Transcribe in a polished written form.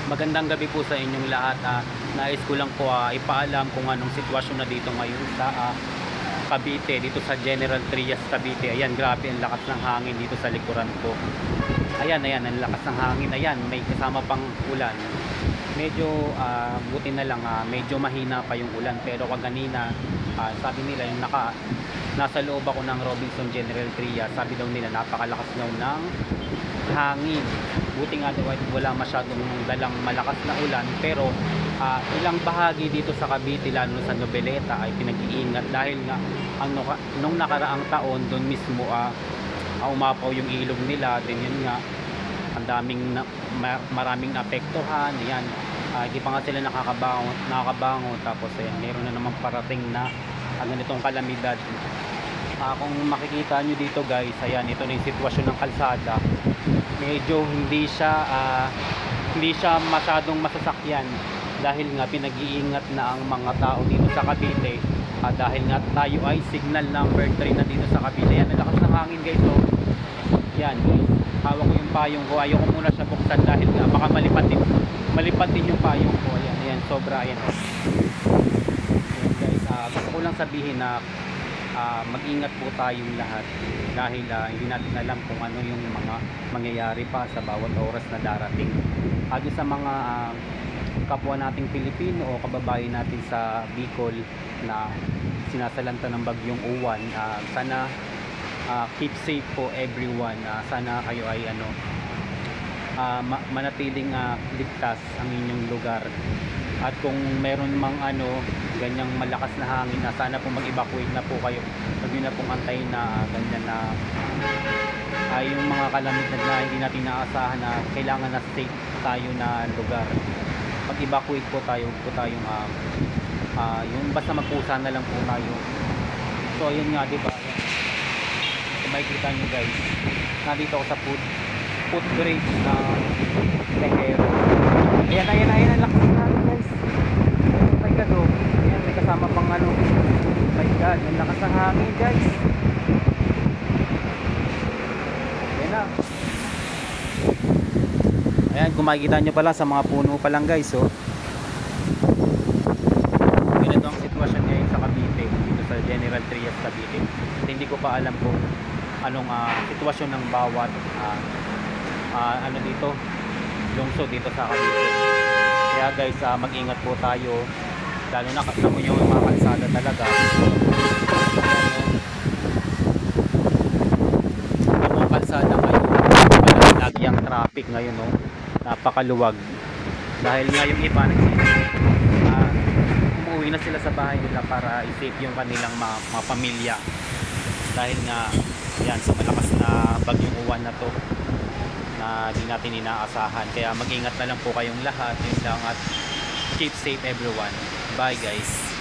Magandang gabi po sa inyong lahat. Nais ko lang po ipaalam kung anong sitwasyon na dito ngayon sa Cavite, dito sa General Trias, Cavite. Ayan, grabe ang lakas ng hangin dito sa likuran ko. Ayan, ang lakas ng hangin. Ayan, may kasama pang ulan. Medyo buti na lang, medyo mahina pa yung ulan. Pero kaganina, sabi nila yung nasa loob ako ng Robinson General Trias, sabi daw nila napakalakas daw ng hangin. Buti nga daw wala masyadong dalang malakas na ulan, pero ilang bahagi dito sa Cavite, lalo sa Nobeleta, ay pinag-iingat dahil nga nung nakaraang taon doon mismo umapaw yung ilog nila. Din yun nga, ang maraming naapektuhan. Ayan, hindi pa nga sila nakakabangon, tapos ayan, meron na naman parating na ganitong kalamidad. Kung makikita nyo dito guys, ayan, ito na yung sitwasyon ng kalsada. Medyo hindi siya masyadong masasakyan dahil nga pinag-iingat na ang mga tao dito sa Cavite, dahil nga tayo ay signal number 3 na dito sa Cavite. Yan, ang lakas ng hangin guys. So yan guys, hawak ko yung payong ko, ayoko muna siya buksan dahil nga baka malipat din yung payong ko. Ayan, sobra. Ayan guys, gusto ko lang sabihin na mag-ingat po tayong lahat dahil hindi natin alam kung ano yung mga mangyayari pa sa bawat oras na darating. Sa mga kapwa nating Pilipino o kababayan natin sa Bicol na sinasalanta ng bagyong Uwan, sana keep safe po everyone. Sana kayo ay manatiling ligtas ang inyong lugar. At kung meron mang ganyang malakas na hangin, sana po mag-evacuate na po kayo. Huwag nyo na pong antayin na ganyan na yung mga kalamidad na hindi natin naasahan na kailangan na safe tayo na lugar. Mag-evacuate po tayo, yung basta magpusa na lang po tayo. So ayun nga, diba? Kung makikita nyo guys, nandito ako sa footbridge na Tejero. Ayan, ang lakas na hangin guys. Oh my god, ayan, may kasama pang oh my god, ang lakas ng hangin guys. Ayan na. Ayan, kung makikita nyo pala sa mga puno pa lang guys. Ganito ang sitwasyon ngayon sa Cavite, dito sa General Trias, Cavite. At hindi ko pa alam kung anong sitwasyon ng bawat dito lungsod dito sa Cavite. Kaya guys, mag-ingat po tayo, lalo na kasama nyo yung mga kalsada talaga. Yung mga kalsada ngayon, lagi ang traffic ngayon, napakaluwag dahil nga yung iba umuwi na sila sa bahay nila para i-save yung kanilang mga pamilya dahil nga yan, sa malakas na bagyong Uwan na to na di natin inaasahan. Kaya mag-ingat na lang po kayong lahat. Yun lang, at keep safe everyone. Bye guys.